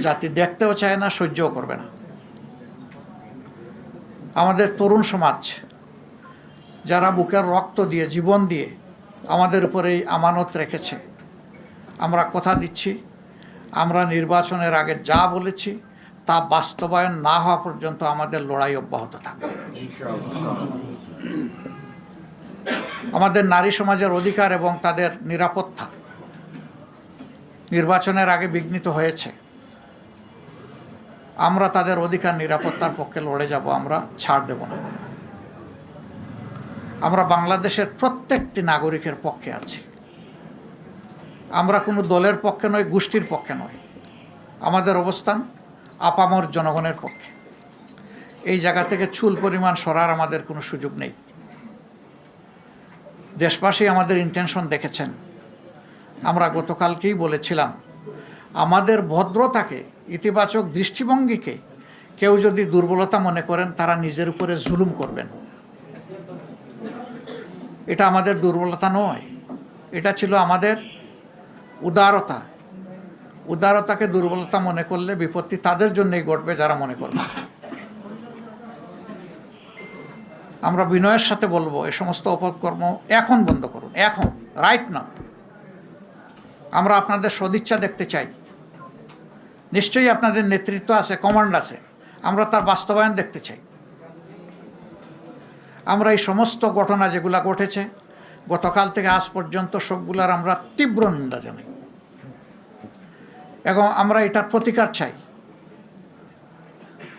জাতি দেখতেও চায় না, সহ্যও করবে না। আমাদের তরুণ সমাজ যারা বুকের রক্ত দিয়ে, জীবন দিয়ে আমাদের উপরে এই আমানত রেখেছে, আমরা কথা দিচ্ছি, আমরা নির্বাচনের আগে যা বলেছি তা বাস্তবায়ন না হওয়া পর্যন্ত আমাদের লড়াই অব্যাহত থাকবে। আমাদের নারী সমাজের অধিকার এবং তাদের নিরাপত্তা নির্বাচনের আগে বিঘ্নিত হয়েছে। আমরা তাদের অধিকার নিরাপত্তার পক্ষে লড়ে যাব, আমরা ছাড় দেব না। আমরা বাংলাদেশের প্রত্যেকটি নাগরিকের পক্ষে আছি। আমরা কোনো দলের পক্ষে নয়, গোষ্ঠীর পক্ষে নয়। আমাদের অবস্থান আপামর জনগণের পক্ষে। এই জায়গা থেকে চুল পরিমাণ সরার আমাদের কোনো সুযোগ নেই। দেশবাসী আমাদের ইন্টেনশন দেখেছেন। আমরা গতকালকেই বলেছিলাম, আমাদের ভদ্রতাকে, ইতিবাচক দৃষ্টিভঙ্গিকে কেউ যদি দুর্বলতা মনে করেন, তারা নিজের উপরে জুলুম করবেন। এটা আমাদের দুর্বলতা নয়, এটা ছিল আমাদের উদারতা। উদারতাকে দুর্বলতা মনে করলে বিপত্তি তাদের জন্যই ঘটবে যারা মনে করবে। আমরা বিনয়ের সাথে বলবো, এ সমস্ত অপকর্ম এখন বন্ধ করুন, এখন, রাইট না। আমরা আপনাদের সদিচ্ছা দেখতে চাই। নিশ্চয়ই আপনাদের নেতৃত্ব আছে, কমান্ড আছে, আমরা তার বাস্তবায়ন দেখতে চাই। আমরা এই সমস্ত ঘটনা যেগুলা ঘটেছে গতকাল থেকে আজ পর্যন্ত, সবগুলার আমরা তীব্র নিন্দা জানাই এবং আমরা এটার প্রতিকার চাই।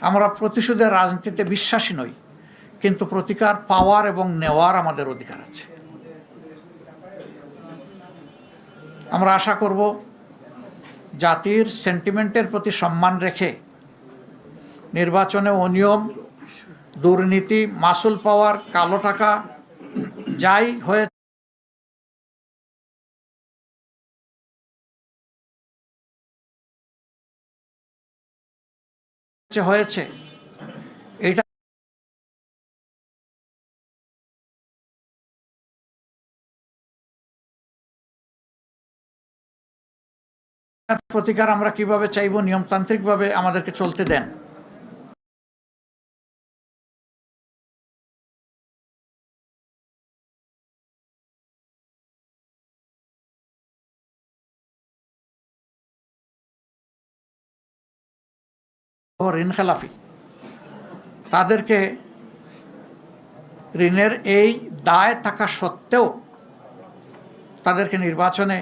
আমরা প্রতিশোধের রাজনীতিতে বিশ্বাসী নই, কিন্তু প্রতিকার পাওয়ার এবং নেওয়ার আমাদের অধিকার আছে। আমরা আশা করব জাতির সেন্টিমেন্টের প্রতি সম্মান রেখে নির্বাচনে অনিয়ম, দুর্নীতি, মাসুল পাওয়ার, কালো টাকা যাই হয়েছে এটা প্রতিকার আমরা কিভাবে চাইব, নিয়মতান্ত্রিকভাবে আমাদেরকে চলতে দেন। ঋণ খেলাফি, তাদেরকে ঋণের এই দায় থাকা সত্ত্বেও তাদেরকে নির্বাচনে